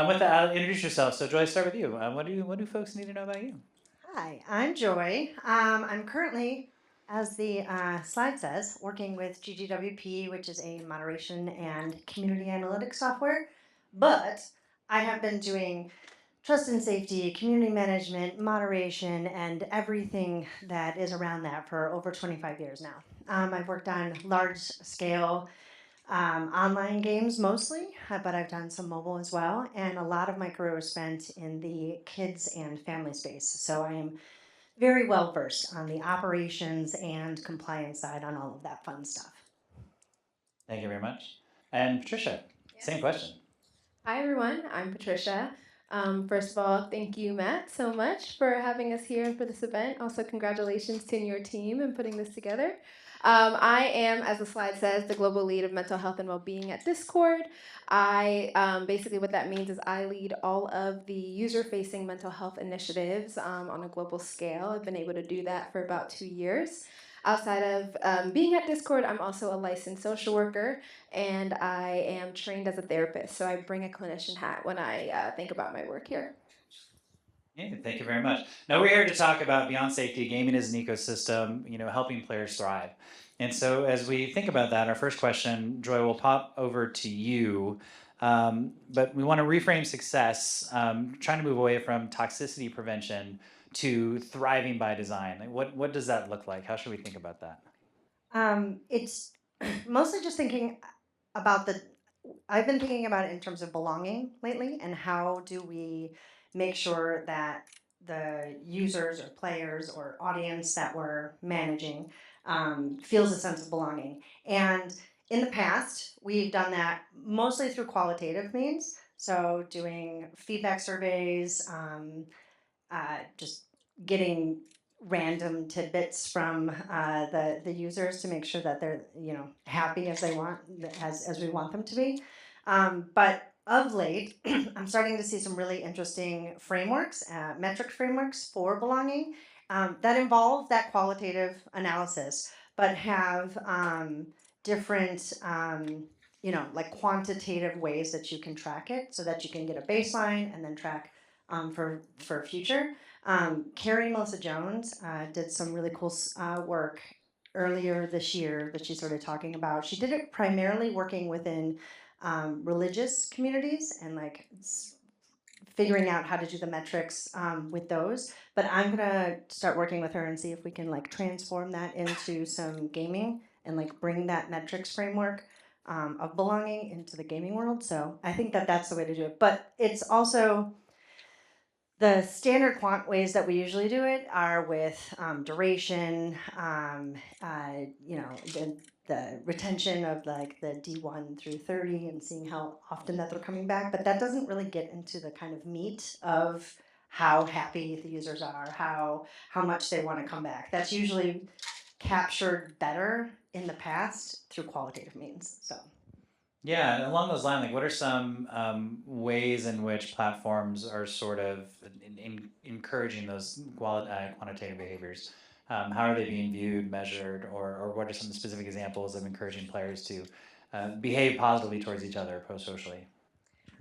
With that, introduce yourself. So, Joy, start with you. What do folks need to know about you? Hi, I'm Joy. I'm currently, as the slide says, working with GGWP, which is a moderation and community analytics software. But I have been doing trust and safety, community management, moderation, and everything that is around that for over 25 years now. I've worked on large scale online games mostly, but I've done some mobile as well. And a lot of my career was spent in the kids and family space. So I am very well versed on the operations and compliance side on all of that fun stuff. Thank you very much. And Patricia, same question. Hi, everyone. I'm Patricia. First of all, thank you, Matt, so much for having us here for this event. Also, congratulations to your team in putting this together. I am, as the slide says, the global lead of mental health and well-being at Discord. Basically what that means is I lead all of the user-facing mental health initiatives on a global scale. I've been able to do that for about 2 years. Outside of being at Discord, I'm also a licensed social worker and I am trained as a therapist. So I bring a clinician hat when I think about my work here. Yeah, thank you very much. Now we're here to talk about beyond safety, gaming as an ecosystem, helping players thrive. And so as we think about that, our first question, Joy, will pop over to you. But we want to reframe success, trying to move away from toxicity prevention to thriving by design. Like what does that look like? How should we think about that? It's mostly just thinking about I've been thinking about it in terms of belonging lately and how do we make sure that the users or players or audience that we're managing feels a sense of belonging. And in the past, we've done that mostly through qualitative means. So doing feedback surveys, just getting random tidbits from the users to make sure that they're happy as they want as we want them to be. But of late, I'm starting to see some really interesting frameworks, metric frameworks for belonging that involve that qualitative analysis, but have different. Like quantitative ways that you can track it so that you can get a baseline and then track for future. Carrie Melissa Jones did some really cool work earlier this year that she started talking about. She did it primarily working within religious communities and like figuring out how to do the metrics with those. But I'm gonna start working with her and see if we can like transform that into some gaming and like bring that metrics framework of belonging into the gaming world. So I think that that's the way to do it. But it's also the standard quant ways that we usually do it are with duration, the retention of like the D1 through 30 and seeing how often that they're coming back. But that doesn't really get into the kind of meat of how happy the users are, how much they want to come back. That's usually captured better in the past through qualitative means. So. Yeah, along those lines, like what are some ways in which platforms are sort of encouraging those quantitative behaviors? How are they being viewed, measured, or what are some specific examples of encouraging players to behave positively towards each other post-socially?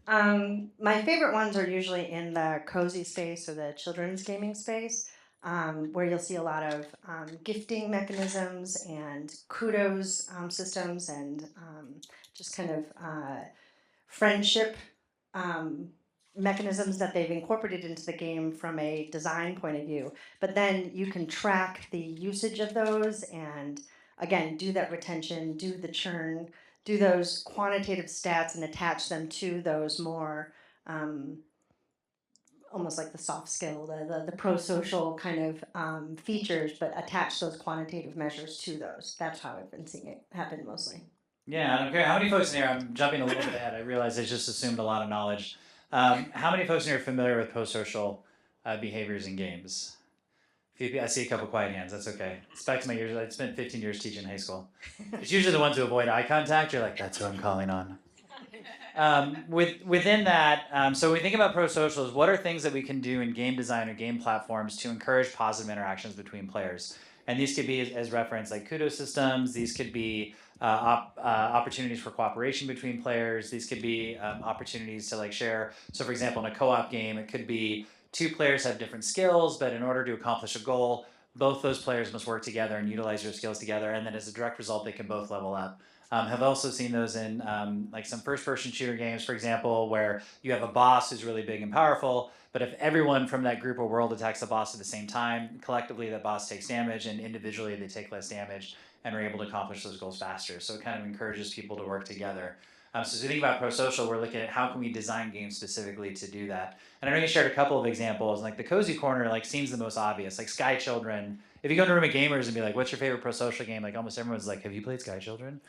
My favorite ones are usually in the cozy space or the children's gaming space, where you'll see a lot of gifting mechanisms and kudos systems and just kind of friendship um, mechanisms that they've incorporated into the game from a design point of view. But then you can track the usage of those and again do that retention, do the churn, do those quantitative stats and attach them to those more um, almost like the soft skill, the pro social kind of features, but attach those quantitative measures to those. That's how I've been seeing it happen mostly. Yeah, I don't care how many folks in here. I'm jumping a little bit ahead. I realize I just assumed a lot of knowledge. How many folks in here are familiar with post-social behaviors in games? I see a couple quiet hands. That's okay. It's back to my years. I spent 15 years teaching high school. It's usually the ones who avoid eye contact. You're like, that's who I'm calling on. Within that, so when we think about pro socials, what are things that we can do in game design or game platforms to encourage positive interactions between players? And these could be, as referenced, like kudo systems. These could be opportunities for cooperation between players. These could be opportunities to like share. So, for example, in a co-op game, it could be two players have different skills, but in order to accomplish a goal, both those players must work together and utilize their skills together. And then as a direct result, they can both level up. Have also seen those in like some first-person shooter games, for example, where you have a boss who's really big and powerful, but if everyone from that group or world attacks the boss at the same time, collectively that boss takes damage, and individually they take less damage and are able to accomplish those goals faster. So it kind of encourages people to work together. So as we think about pro-social, we're looking at how can we design games specifically to do that. And I know you shared a couple of examples, like the Cozy Corner like seems the most obvious, like Sky Children. If you go into a room of gamers and be like, what's your favorite pro-social game? Like almost everyone's like, have you played Sky Children?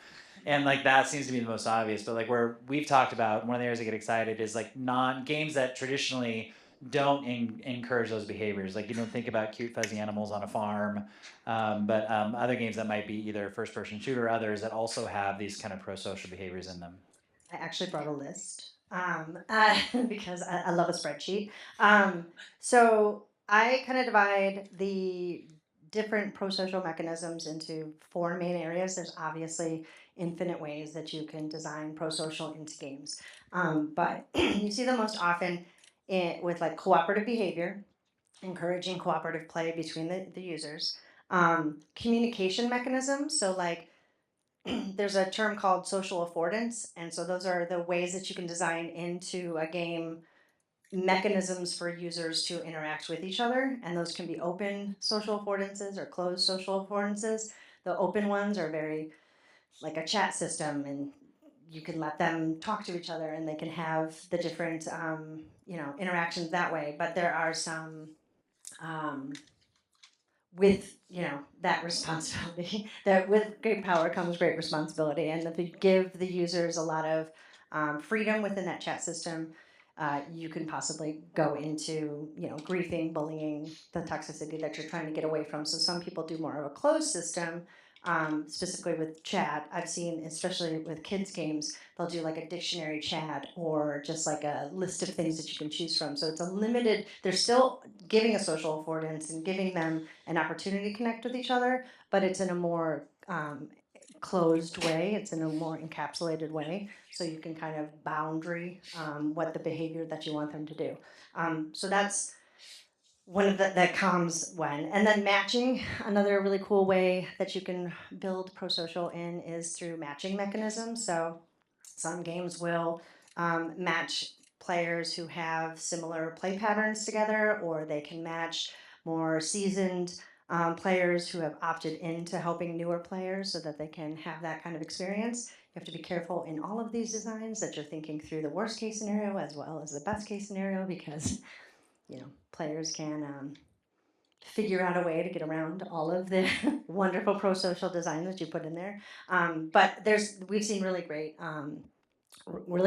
And like that seems to be the most obvious, but like where we've talked about, one of the areas I get excited is like non-games that traditionally don't encourage those behaviors. Like you don't think about cute fuzzy animals on a farm, but other games that might be either first-person shooter or others that also have these kind of pro-social behaviors in them. I actually brought a list because I love a spreadsheet. So I kind of divide the different pro-social mechanisms into four main areas. There's obviously infinite ways that you can design pro-social into games, but you see them most often with like cooperative behavior, encouraging cooperative play between the users, communication mechanisms. So like there's a term called social affordance, and so those are the ways that you can design into a game mechanisms for users to interact with each other, and those can be open social affordances or closed social affordances. The open ones are very like a chat system, and you can let them talk to each other and they can have the different interactions that way. But there are some um, with that responsibility that with great power comes great responsibility, and if you give the users a lot of freedom within that chat system, you can possibly go into griefing, bullying, the toxicity that you're trying to get away from. So some people do more of a closed system, specifically with chat. I've seen, especially with kids games, they'll do like a dictionary chat or just like a list of things that you can choose from. So it's a limited, they're still giving a social affordance and giving them an opportunity to connect with each other, but it's in a more closed way. It's in a more encapsulated way, so you can kind of boundary what the behavior that you want them to do. So that's one of that comes when. And then matching, another really cool way that you can build pro-social in is through matching mechanisms. So some games will match players who have similar play patterns together, or they can match more seasoned players who have opted into helping newer players so that they can have that kind of experience. You have to be careful in all of these designs that you're thinking through the worst case scenario as well as the best case scenario, because players can figure out a way to get around all of the wonderful pro-social design that you put in there. But we've seen really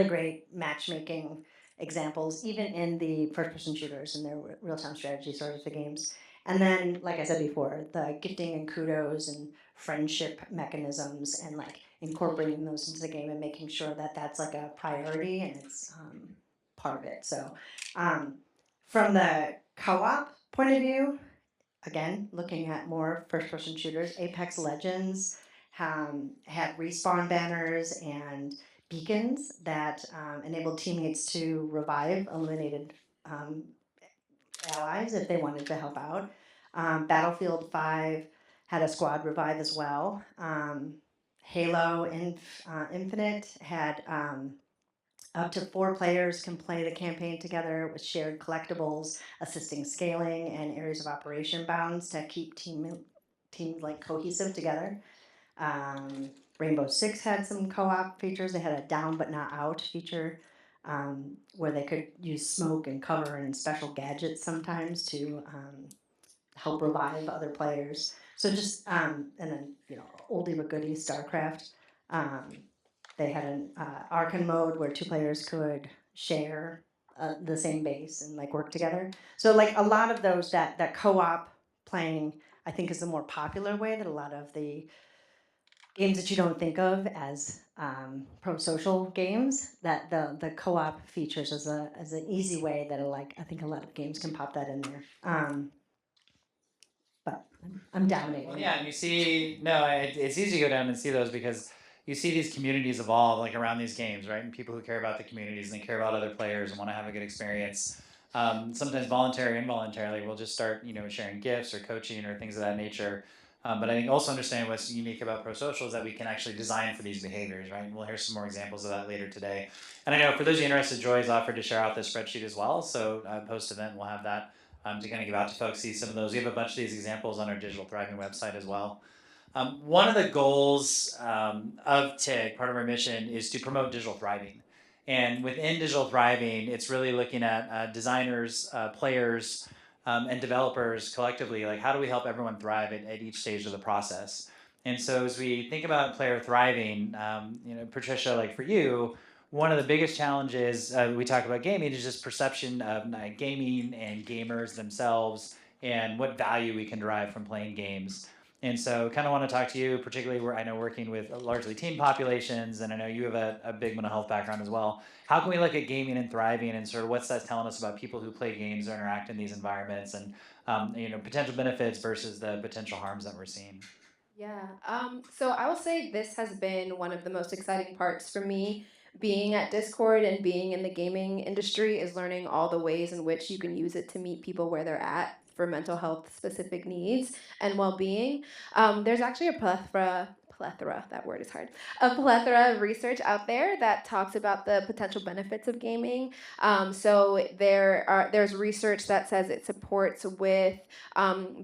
great matchmaking examples, even in the first-person shooters and their real-time strategy sort of the games. And then, like I said before, the gifting and kudos and friendship mechanisms, and like incorporating those into the game and making sure that that's like a priority and it's part of it. So from the co-op point of view, again, looking at more first-person shooters, Apex Legends had respawn banners and beacons that enabled teammates to revive eliminated allies if they wanted to help out. Battlefield 5 had a squad revive as well. Halo Infinite had up to 4 players can play the campaign together with shared collectibles, assisting scaling and areas of operation bounds to keep teams like cohesive together. Rainbow Six had some co-op features. They had a down but not out feature where they could use smoke and cover and special gadgets sometimes to help revive other players. So just and then oldie but goodie StarCraft. They had an Archon mode where 2 players could share the same base and like work together. So like a lot of those that co-op playing, I think, is a more popular way that a lot of the games that you don't think of as pro-social games, that the co-op features as an easy way that I think a lot of games can pop that in there. but I'm dominating. Well, yeah, and you see, no, it's easy to go down and see those because you see these communities evolve like around these games, right? And people who care about the communities and they care about other players and want to have a good experience. Sometimes voluntary, involuntarily, we'll just start, sharing gifts or coaching or things of that nature. But I think also understanding what's unique about pro social is that we can actually design for these behaviors, right? And we'll hear some more examples of that later today. And I know for those of you interested, Joy has offered to share out this spreadsheet as well. So post event, we'll have that to kind of give out to folks, see some of those. We have a bunch of these examples on our Digital Thriving website as well. One of the goals of TIG, part of our mission, is to promote digital thriving. And within digital thriving, it's really looking at designers, players, and developers collectively, like how do we help everyone thrive at each stage of the process? And so as we think about player thriving, Patricia, like for you, one of the biggest challenges we talk about gaming is just perception of gaming and gamers themselves and what value we can derive from playing games. And so kind of want to talk to you, particularly where I know working with largely teen populations, and I know you have a big mental health background as well. How can we look at gaming and thriving and sort of what's that telling us about people who play games or interact in these environments and, potential benefits versus the potential harms that we're seeing? Yeah. So I will say this has been one of the most exciting parts for me being at Discord and being in the gaming industry is learning all the ways in which you can use it to meet people where they're at for mental health specific needs and well-being. There's actually a plethora, that word is hard, a plethora of research out there that talks about the potential benefits of gaming. So there's research that says it supports with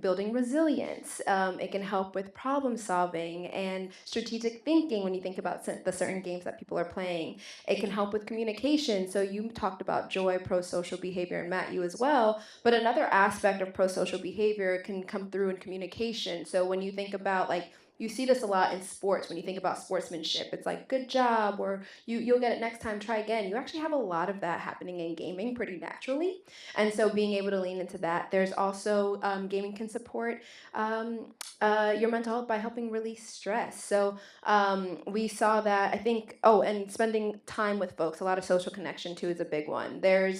building resilience. It can help with problem solving and strategic thinking when you think about the certain games that people are playing. It can help with communication. So you talked about joy, pro-social behavior, and Matt, you as well. But another aspect of pro-social behavior can come through in communication. So when you think about you see this a lot in sports when you think about sportsmanship. It's like good job or you'll get it next time, try again. You actually have a lot of that happening in gaming pretty naturally. And so being able to lean into that. There's also gaming can support your mental health by helping release stress. So we saw that, I think, and spending time with folks, a lot of social connection too is a big one. In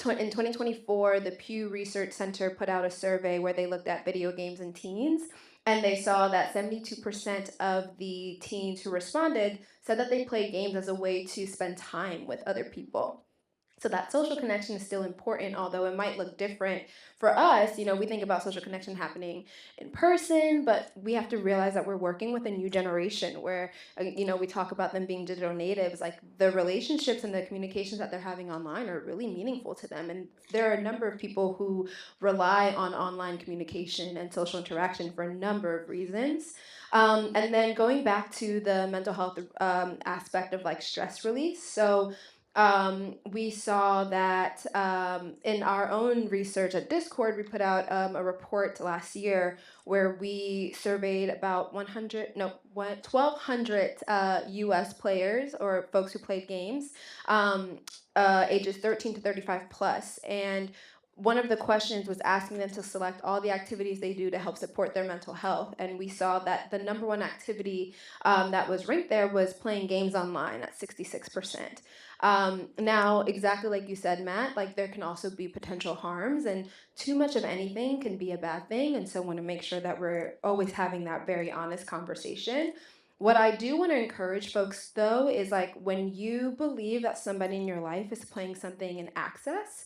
2024, the Pew Research Center put out a survey where they looked at video games and teens, and they saw that 72% of the teens who responded said that they play games as a way to spend time with other people. So that social connection is still important, although it might look different for us. We think about social connection happening in person, but we have to realize that we're working with a new generation where, we talk about them being digital natives. Like the relationships and the communications that they're having online are really meaningful to them. And there are a number of people who rely on online communication and social interaction for a number of reasons. And then going back to the mental health aspect of stress release. So we saw that in our own research at Discord, we put out a report last year where we surveyed about 1,200 U.S. players or folks who played games, ages 13 to 35 plus, and one of the questions was asking them to select all the activities they do to help support their mental health. And we saw that the number one activity that was ranked there was playing games online at 66%. Now, exactly like you said, Matt, there can also be potential harms, and too much of anything can be a bad thing. And so I want to make sure that we're always having that very honest conversation. What I do want to encourage folks, though, is when you believe that somebody in your life is playing something in access,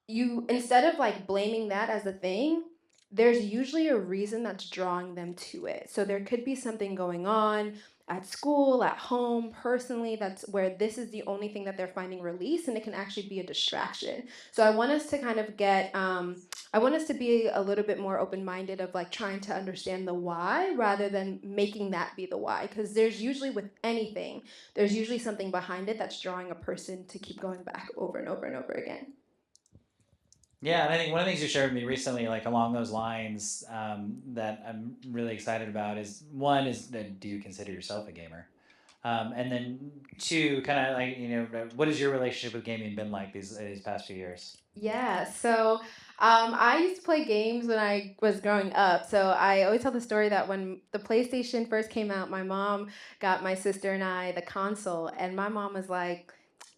you instead of blaming that as a thing, there's usually a reason that's drawing them to it. So there could be something going on at school, at home, personally, that's where this is the only thing that they're finding release, and it can actually be a distraction. So I want us to kind of I want us to be a little bit more open-minded of trying to understand the why rather than making that be the why. Because there's usually with anything, there's usually something behind it that's drawing a person to keep going back over and over and over again. Yeah, and I think one of the things you shared with me recently, like along those lines, that I'm really excited about is one is that do you consider yourself a gamer? And then two, kind of what has your relationship with gaming been like these past few years? Yeah, so I used to play games when I was growing up. So I always tell the story that when the PlayStation first came out, my mom got my sister and I the console, and my mom was like,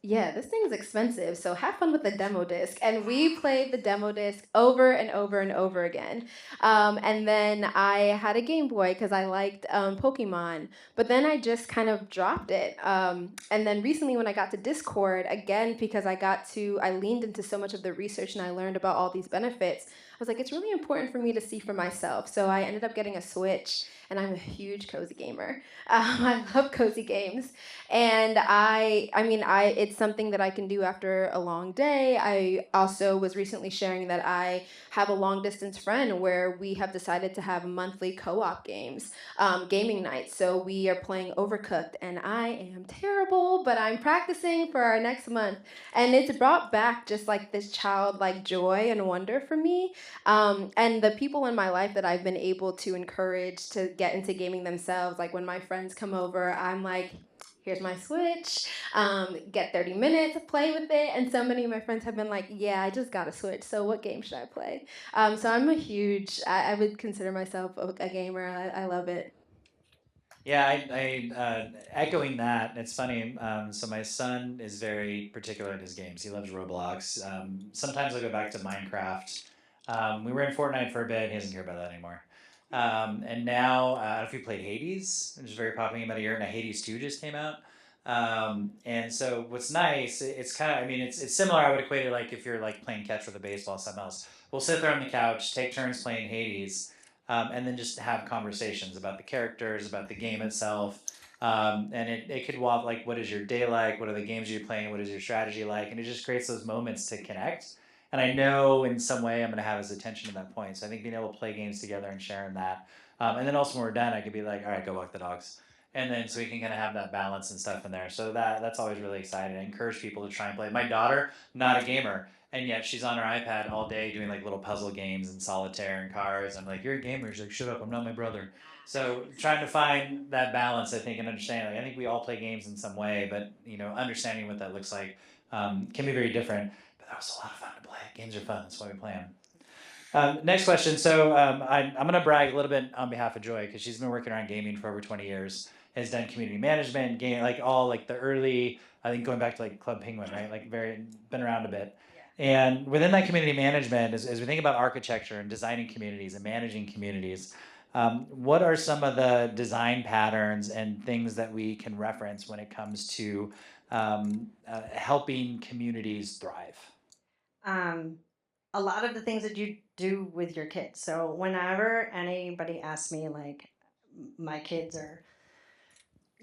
yeah, this thing's expensive, so have fun with the demo disc. And we played the demo disc over and over and over again. And then I had a Game Boy because I liked Pokemon, but then I just kind of dropped it. And then recently, when I got to Discord, again, because I leaned into so much of the research and I learned about all these benefits, I was like, it's really important for me to see for myself. So I ended up getting a Switch, and I'm a huge cozy gamer. I love cozy games, and it's something that I can do after a long day. I also was recently sharing that I have a long distance friend where we have decided to have monthly co-op games, gaming nights. So we are playing Overcooked, and I am terrible, but I'm practicing for our next month, and it's brought back just like this childlike joy and wonder for me. And the people in my life that I've been able to encourage to get into gaming themselves, like when my friends come over, I'm like, here's my Switch, get 30 minutes, play with it. And so many of my friends have been like, yeah, I just got a Switch, so what game should I play? So I would consider myself a gamer. I love it. Yeah, echoing that. It's funny. So my son is very particular in his games. He loves Roblox. Sometimes I'll go back to Minecraft. We were in Fortnite for a bit. He doesn't care about that anymore. And now, I don't know if you played Hades, which is very popular about a year, and Hades 2 just came out. And so what's nice, it's kind of, I mean, it's similar. I would equate it like if you're like playing catch with a baseball, something else. We'll sit there on the couch, take turns playing Hades, and then just have conversations about the characters, about the game itself. And it could walk like, what is your day like? What are the games you're playing? What is your strategy like? And it just creates those moments to connect. And I know in some way I'm going to have his attention at that point. So I think being able to play games together and sharing that. And then also when we're done, I could be like, all right, go walk the dogs. And then so we can kind of have that balance and stuff in there. So that's always really exciting. I encourage people to try and play. My daughter, not a gamer, and yet she's on her iPad all day doing like little puzzle games and solitaire and cars. I'm like, you're a gamer. She's like, shut up, I'm not my brother. So trying to find that balance, I think, and understanding. Like, I think we all play games in some way, but understanding what that looks like can be very different. But that was a lot of fun to play. Games are fun. That's why we play them. Next question. So I'm going to brag a little bit on behalf of Joy because she's been working around gaming for over 20 years. Has done community management, game like all like the early. I think going back to like Club Penguin, right? Like been around a bit. And within that community management, as we think about architecture and designing communities and managing communities, what are some of the design patterns and things that we can reference when it comes to helping communities thrive? Um, a lot of the things that you do with your kids. So whenever anybody asks me, like, my kids are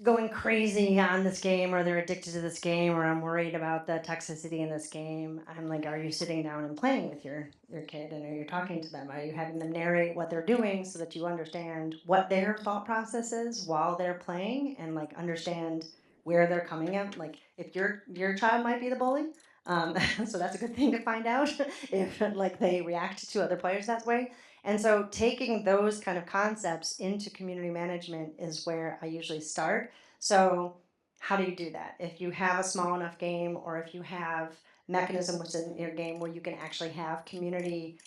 going crazy on this game or they're addicted to this game or I'm worried about the toxicity in this game, I'm like, are you sitting down and playing with your kid, and are you talking to them? Are you having them narrate what they're doing so that you understand what their thought process is while they're playing, and like understand where they're coming at? Like if your child might be the bully, so that's a good thing to find out if like they react to other players that way. And so taking those kind of concepts into community management is where I usually start. So how do you do that? If you have a small enough game, or if you have mechanism within your game where you can actually have community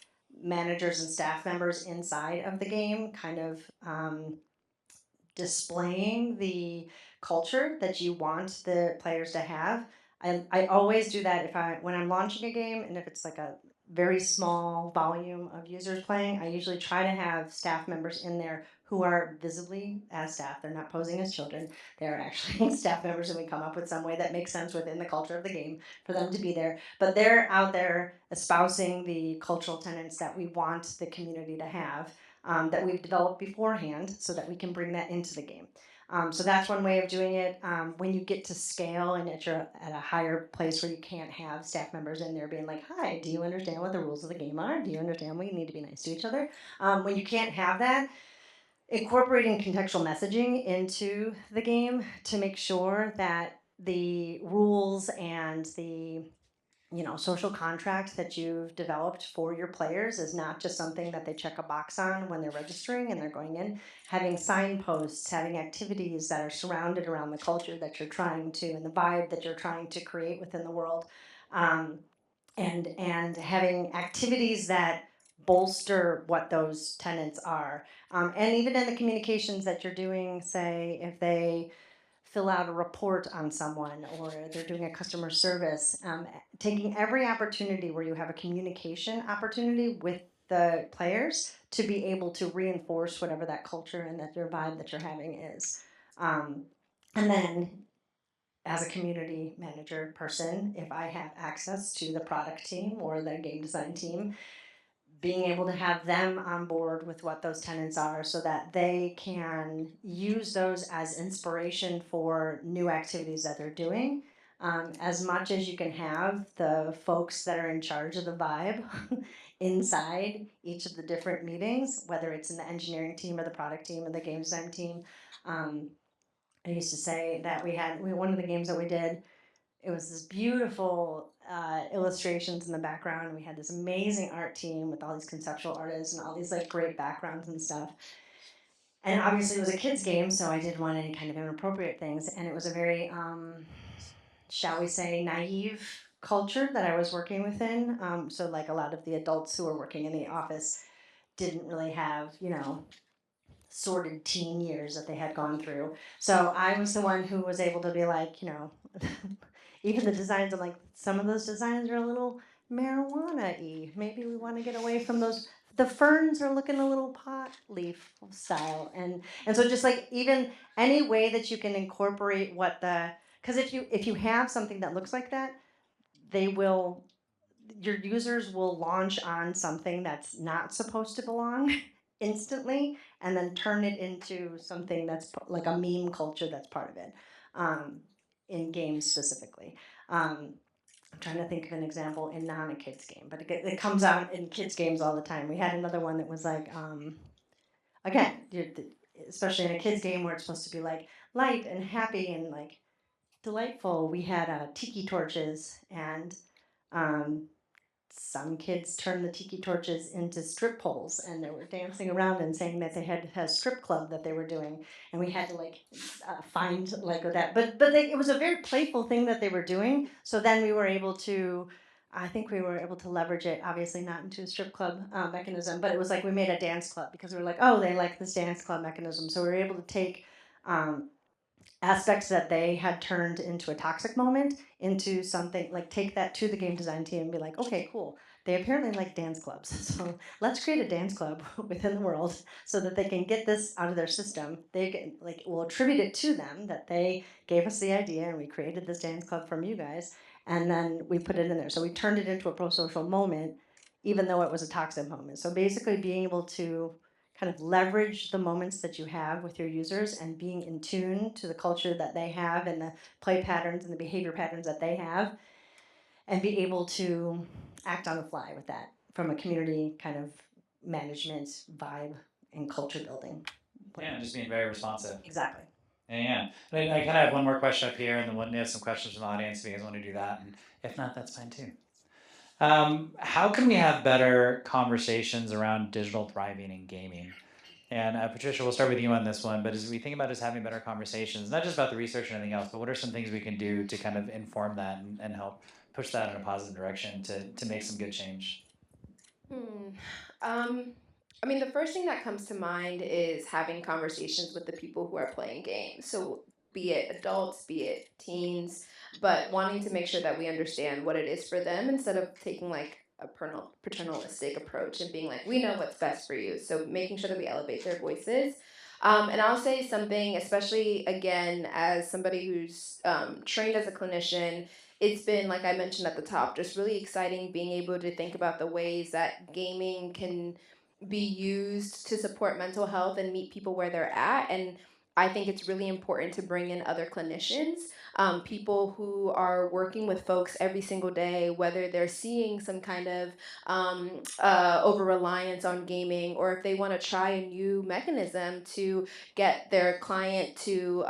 managers and staff members inside of the game, kind of displaying the culture that you want the players to have. I always do that if I when I'm launching a game, and if it's like a very small volume of users playing, I usually try to have staff members in there who are visibly as staff. They're not posing as children. They're actually staff members, and we come up with some way that makes sense within the culture of the game for them to be there. But they're out there espousing the cultural tenets that we want the community to have, that we've developed beforehand so that we can bring that into the game. So that's one way of doing it. When you get to scale and you're at a higher place where you can't have staff members in there being like, hi, do you understand what the rules of the game are? Do you understand we need to be nice to each other? When you can't have that, incorporating contextual messaging into the game to make sure that the rules and the social contract that you've developed for your players is not just something that they check a box on when they're registering and they're going in. Having signposts, having activities that are surrounded around the culture that you're trying to, and the vibe that you're trying to create within the world, um, and having activities that bolster what those tenets are. And even in the communications that you're doing, say if they fill out a report on someone or they're doing a customer service, taking every opportunity where you have a communication opportunity with the players to be able to reinforce whatever that culture and that your vibe that you're having is. Um, and then as a community manager person, if I have access to the product team or the game design team, being able to have them on board with what those tenants are so that they can use those as inspiration for new activities that they're doing. As much as you can have the folks that are in charge of the vibe inside each of the different meetings, whether it's in the engineering team or the product team or the game design team. Um, I used to say that one of the games that we did, it was this beautiful illustrations in the background. We had this amazing art team with all these conceptual artists and all these like great backgrounds and stuff. And obviously, it was a kids' game, so I didn't want any kind of inappropriate things. And it was a very, shall we say, naive culture that I was working within. So, like a lot of the adults who were working in the office didn't really have, sordid teen years that they had gone through. So I was the one who was able to be like, even the designs, I'm like, some of those designs are a little marijuana-y. Maybe we want to get away from those. The ferns are looking a little pot leaf style. And so just like even any way that you can incorporate because if you have something that looks like that, they will your users will launch on something that's not supposed to belong instantly and then turn it into something that's like a meme culture that's part of it, um, in games specifically. I'm trying to think of an example in non a kids game, but it comes out in kids games all the time. We had another one that was like, again, especially in a kids game where it's supposed to be like light and happy and like delightful. We had tiki torches and um, some kids turned the tiki torches into strip poles and they were dancing around and saying that they had a strip club that they were doing, and we had to like find like that, it was a very playful thing that they were doing. So then we were able to, I think we were able to leverage it, obviously not into a strip club mechanism, but it was like we made a dance club because we were like, oh, they like this dance club mechanism, so we were able to take um, aspects that they had turned into a toxic moment into something like take that to the game design team and be like, okay, cool. They apparently like dance clubs. So let's create a dance club within the world so that they can get this out of their system. They can like we'll attribute it to them that they gave us the idea and we created this dance club from you guys. And then we put it in there. So we turned it into a pro social moment, even though it was a toxic moment. So basically being able to kind of leverage the moments that you have with your users and being in tune to the culture that they have and the play patterns and the behavior patterns that they have, and be able to act on the fly with that from a community kind of management vibe and culture building. Yeah, just being very responsive. Exactly. Yeah. I kind of have one more question up here, and then we have some questions from the audience if you guys want to do that. And if not, that's fine too. How can we have better conversations around digital thriving in gaming? And Patricia, we'll start with you on this one. But as we think about us having better conversations, not just about the research and anything else, but what are some things we can do to kind of inform that and help push that in a positive direction to make some good change? Hmm. Um, I mean, the first thing that comes to mind is having conversations with the people who are playing games. So, be it adults, be it teens, but wanting to make sure that we understand what it is for them instead of taking like a paternalistic approach and being like, we know what's best for you. So, making sure that we elevate their voices. And I'll say something, especially again, as somebody who's trained as a clinician, it's been, like I mentioned at the top, just really exciting being able to think about the ways that gaming can be used to support mental health and meet people where they're at. And I think it's really important to bring in other clinicians, people who are working with folks every single day, whether they're seeing some kind of over reliance on gaming, or if they want to try a new mechanism to get their client to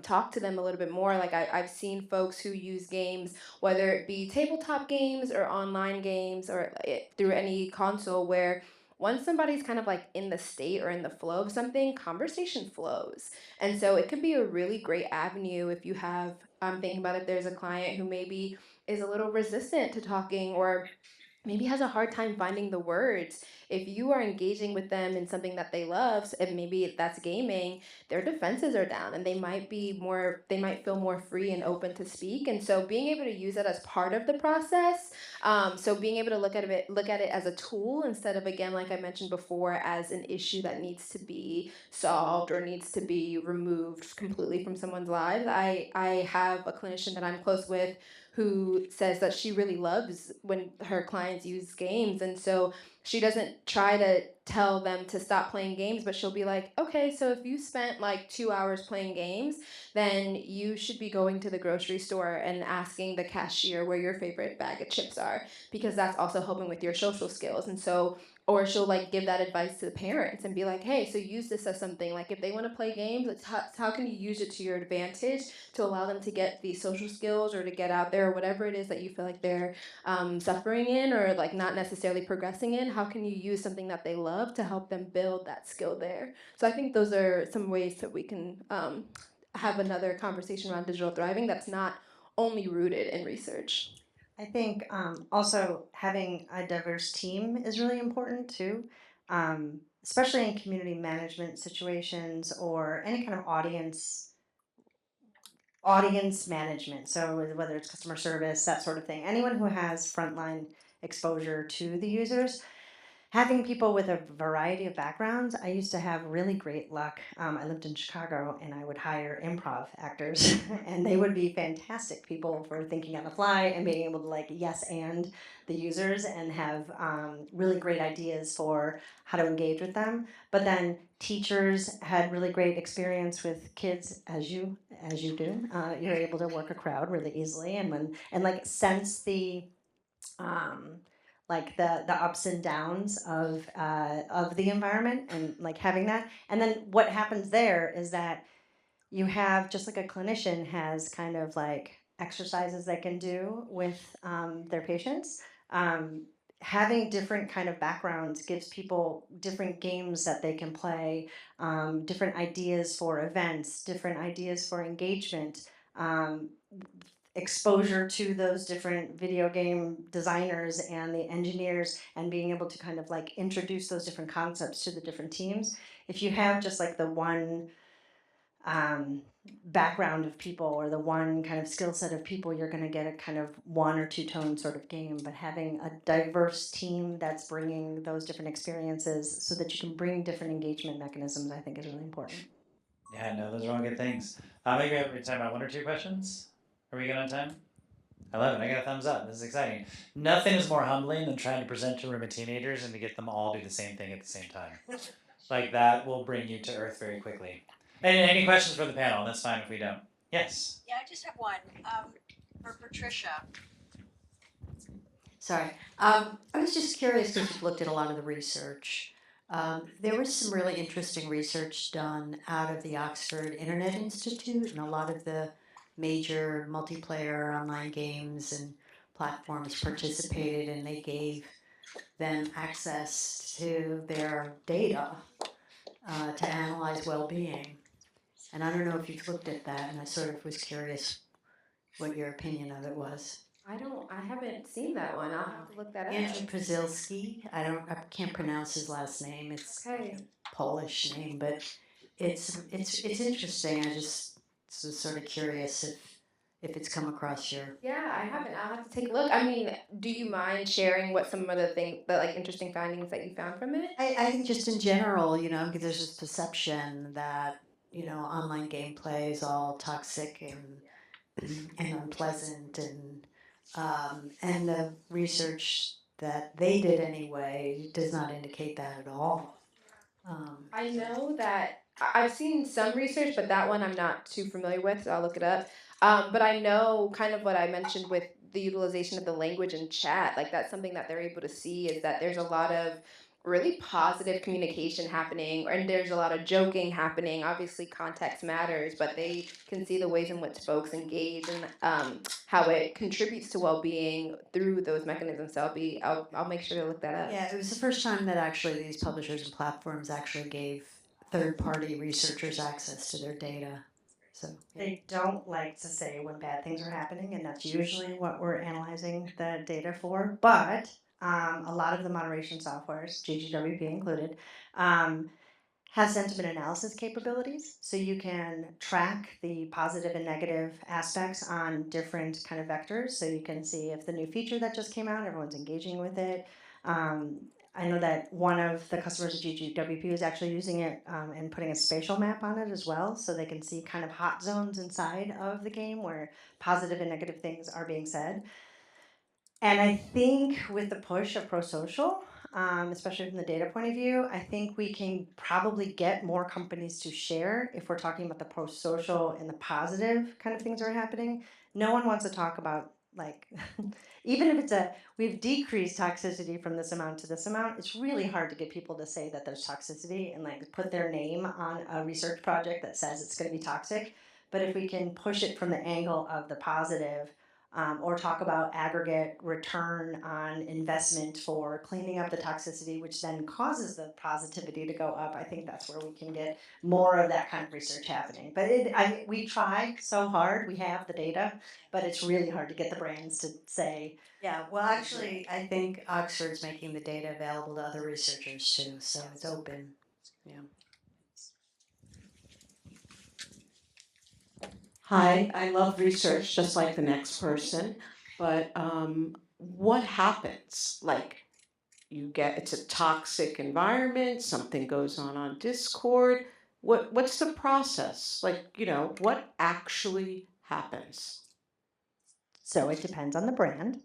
talk to them a little bit more. Like I've seen folks who use games, whether it be tabletop games or online games or through any console, where once somebody's kind of like in the state or in the flow of something, conversation flows. And so it could be a really great avenue if you have, thinking about if there's a client who maybe is a little resistant to talking or maybe has a hard time finding the words. If you are engaging with them in something that they love, and maybe that's gaming, their defenses are down and they might feel more free and open to speak. And so being able to use it as part of the process, so being able to look at it as a tool instead of, again, like I mentioned before, as an issue that needs to be solved or needs to be removed completely from someone's lives. I have a clinician that I'm close with who says that she really loves when her clients use games. And so she doesn't try to tell them to stop playing games, but she'll be like, okay, so if you spent like 2 hours playing games, then you should be going to the grocery store and asking the cashier where your favorite bag of chips are, because that's also helping with your social skills. And so, or she'll like give that advice to the parents and be like, hey, so use this as something like, if they want to play games, it's how can you use it to your advantage to allow them to get these social skills or to get out there or whatever it is that you feel like they're suffering in or like not necessarily progressing in. How can you use something that they love to help them build that skill there? So I think those are some ways that we can have another conversation around digital thriving that's not only rooted in research. I think also having a diverse team is really important too, especially in community management situations or any kind of audience management. So whether it's customer service, that sort of thing, anyone who has frontline exposure to the users, having people with a variety of backgrounds. I used to have really great luck. I lived in Chicago and I would hire improv actors, and they would be fantastic people for thinking on the fly and being able to like yes and the users and have really great ideas for how to engage with them. But then teachers had really great experience with kids, as you do. You're able to work a crowd really easily and like sense the um, like the ups and downs of the environment and like having that. And then what happens there is that you have just like a clinician has kind of like exercises they can do with their patients. Having different kind of backgrounds gives people different games that they can play, different ideas for events, different ideas for engagement, um, exposure to those different video game designers and the engineers and being able to kind of like introduce those different concepts to the different teams. If you have just like the one um, background of people or the one kind of skill set of people, you're going to get a kind of one or two tone sort of game. But having a diverse team that's bringing those different experiences so that you can bring different engagement mechanisms, I think is really important. Yeah, no, those are all good things. Maybe we have time about one or two questions. Are we good on time? I love it. I got a thumbs up. This is exciting. Nothing is more humbling than trying to present to a room of teenagers and to get them all do the same thing at the same time. Like that will bring you to earth very quickly. And any questions for the panel? That's fine if we don't. Yes. Yeah, I just have one. For Patricia. Sorry. I was just curious because you've looked at a lot of the research. There was some really interesting research done out of the Oxford Internet Institute, and a lot of the major multiplayer online games and platforms participated, and they gave them access to their data to analyze well-being. And I don't know if you've looked at that, and I sort of was curious what your opinion of it was. I haven't seen that one. I'll have to look that up. Andrew Przylski. I can't pronounce his last name. It's Okay. a Polish name, but it's interesting. I just was sort of curious if it's come across your. Yeah, I haven't. I'll have to take a look. I mean, do you mind sharing what some of the like interesting findings that you found from it? I think just in general, because there's this perception that online gameplay is all toxic and unpleasant and the research that they did anyway does not indicate that at all. I know that I've seen some research, but that one I'm not too familiar with, so I'll look it up. But I know kind of what I mentioned with the utilization of the language in chat. Like that's something that they're able to see is that there's a lot of really positive communication happening, and there's a lot of joking happening. Obviously, context matters, but they can see the ways in which folks engage and how it contributes to well-being through those mechanisms. So I'll make sure to look that up. Yeah, it was the first time that actually these publishers and platforms actually gave third-party researchers access to their data. So They don't like to say when bad things are happening, and that's usually what we're analyzing the data for. But a lot of the moderation softwares, GGWP included, um, has sentiment analysis capabilities. So you can track the positive and negative aspects on different kind of vectors. So you can see if the new feature that just came out, everyone's engaging with it. I know that one of the customers at GGWP is actually using it and putting a spatial map on it as well, so they can see kind of hot zones inside of the game where positive and negative things are being said. And I think with the push of pro-social, especially from the data point of view, I think we can probably get more companies to share if we're talking about the pro-social and the positive kind of things that are happening. No one wants to talk about, like, even if it's we've decreased toxicity from this amount to this amount, it's really hard to get people to say that there's toxicity and like put their name on a research project that says it's going to be toxic. But if we can push it from the angle of the positive, or talk about aggregate return on investment for cleaning up the toxicity, which then causes the positivity to go up. I think that's where we can get more of that kind of research happening. But we try so hard. We have the data, but it's really hard to get the brands to say. Yeah, well, actually, I think Oxford's making the data available to other researchers too, so it's open. Yeah. Hi, I love research just like the next person, but what happens? Like, it's a toxic environment, something goes on Discord. What's the process? Like, what actually happens? So it depends on the brand.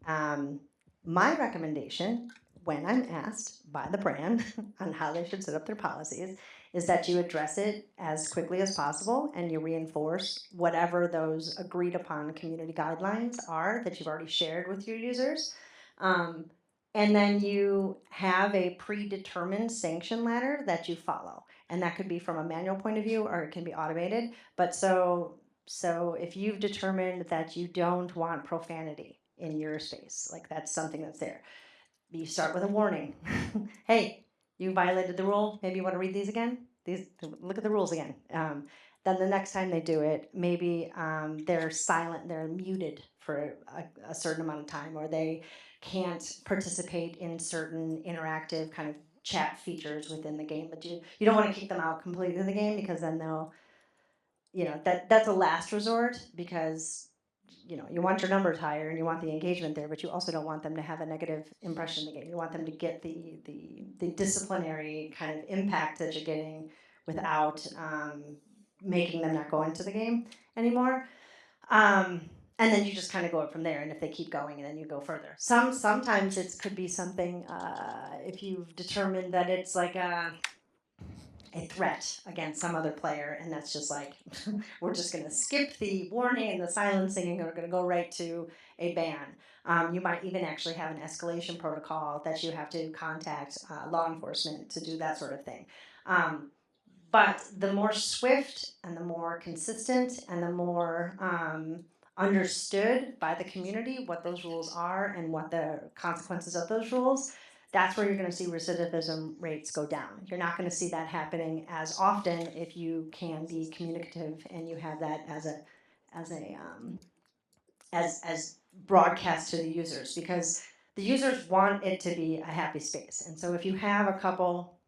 My recommendation, when I'm asked by the brand on how they should set up their policies, is that you address it as quickly as possible and you reinforce whatever those agreed upon community guidelines are that you've already shared with your users. And then you have a predetermined sanction ladder that you follow. And that could be from a manual point of view or it can be automated. But so if you've determined that you don't want profanity in your space, like that's something that's there, you start with a warning. Hey, you violated the rule. Maybe you want to read these again. Look at the rules again. Then the next time they do it, maybe they're silent, they're muted for a certain amount of time, or they can't participate in certain interactive kind of chat features within the game. But you don't want to kick them out completely of the game because then they'll, that's a last resort because you want your numbers higher and you want the engagement there, but you also don't want them to have a negative impression of the game. You want them to get the disciplinary kind of impact that you're getting without making them not go into the game anymore. And then you just kind of go up from there, and if they keep going, and then you go further. Sometimes it could be something if you've determined that it's like a threat against some other player, and that's just like we're just going to skip the warning and the silencing and we're going to go right to a ban. You might even actually have an escalation protocol that you have to contact law enforcement to do that sort of thing. But the more swift and the more consistent and the more understood by the community what those rules are and what the consequences of those rules, that's where you're going to see recidivism rates go down. You're not going to see that happening as often if you can be communicative and you have that as broadcast to the users, because the users want it to be a happy space. And so if you have a couple,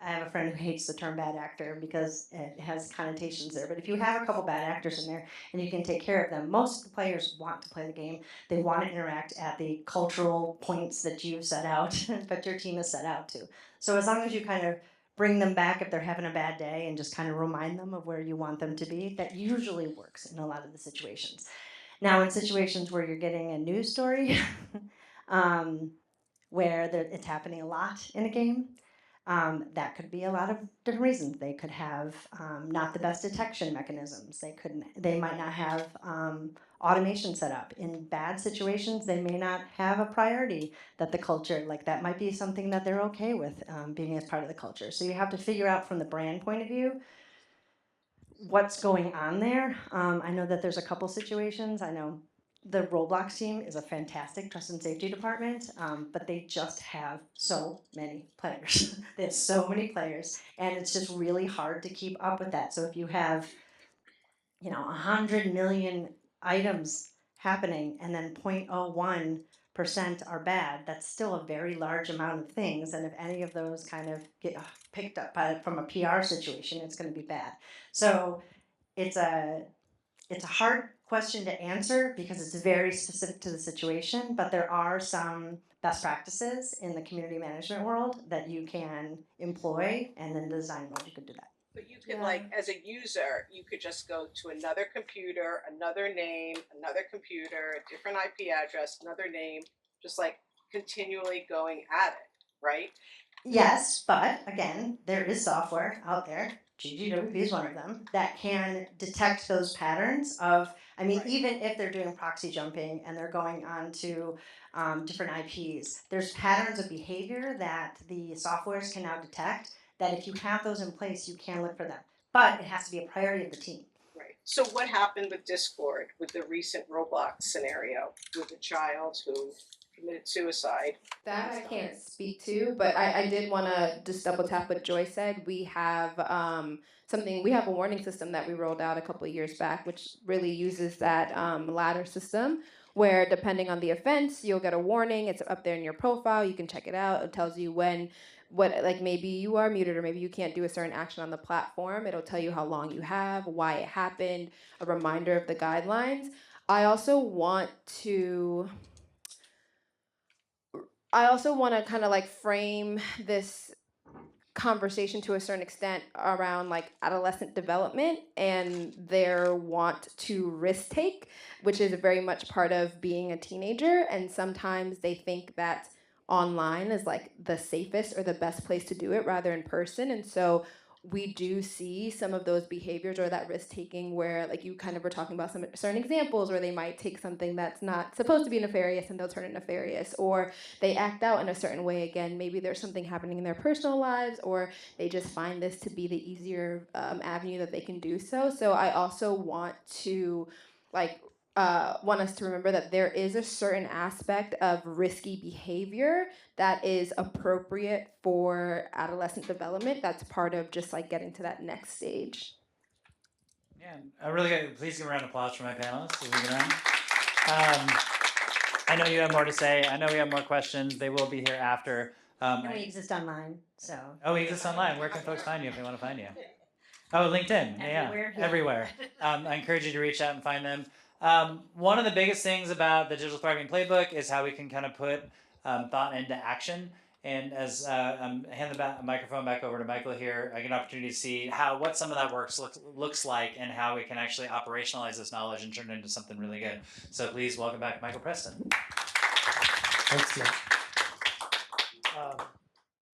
I have a friend who hates the term bad actor because it has connotations there, but if you have a couple bad actors in there and you can take care of them, most of the players want to play the game. They want to interact at the cultural points that you've set out, but your team has set out to. So as long as you kind of bring them back if they're having a bad day and just kind of remind them of where you want them to be, that usually works in a lot of the situations. Now, in situations where you're getting a news story, where it's happening a lot in a game, that could be a lot of different reasons. They could have not the best detection mechanisms. They might not have automation set up. In bad situations, they may not have a priority that the culture, like that might be something that they're okay with being as part of the culture. So you have to figure out from the brand point of view what's going on there. I know that there's a couple situations. I know the Roblox team is a fantastic trust and safety department, but they just have so many players. They have so many players, and it's just really hard to keep up with that. So if you have, 100 million items happening, and then 0.01 percent are bad, that's still a very large amount of things. And if any of those kind of get picked up from a PR situation, it's going to be bad. So it's a hard question to answer because it's very specific to the situation, but there are some best practices in the community management world that you can employ, and in the design world you could do that. But you could, like, as a user, you could just go to another computer, another name, another computer, a different IP address, another name, just like continually going at it, right? Yes, but again, there is software out there, GGWP is one of them, that can detect those patterns of, I mean, Right. even if they're doing proxy jumping and they're going on to different IPs, there's patterns of behavior that the softwares can now detect that if you have those in place, you can look for them. But it has to be a priority of the team. Right. So what happened with Discord with the recent Roblox scenario with the child who committed suicide? That I can't speak to, but I did want to just double tap what Joy said. We have we have a warning system that we rolled out a couple of years back, which really uses that ladder system where depending on the offense, you'll get a warning. It's up there in your profile. You can check it out. It tells you like maybe you are muted or maybe you can't do a certain action on the platform. It'll tell you how long you have, why it happened, a reminder of the guidelines. I also want to kind of like frame this conversation to a certain extent around like adolescent development and their want to risk take, which is very much part of being a teenager. And sometimes they think that online is like the safest or the best place to do it rather in person. And so we do see some of those behaviors or that risk taking where like you kind of were talking about some certain examples where they might take something that's not supposed to be nefarious and they'll turn it nefarious, or they act out in a certain way. Again, maybe there's something happening in their personal lives or they just find this to be the easier avenue that they can do so. So I also want to want us to remember that there is a certain aspect of risky behavior that is appropriate for adolescent development. That's part of just like getting to that next stage. Yeah, please give a round of applause for my panelists as we get around. I know you have more to say. I know we have more questions. They will be here after. And we exist online, so. Oh, we exist online. Where can folks find you if they want to find you? Oh, LinkedIn. Everywhere, yeah. Everywhere. I encourage you to reach out and find them. One of the biggest things about the Digital Thriving Playbook is how we can kind of put thought into action. And as I'm handing the microphone back over to Michael here, I get an opportunity to see what some of that work looks like and how we can actually operationalize this knowledge and turn it into something really good. So please welcome back Michael Preston. Thanks, Matt.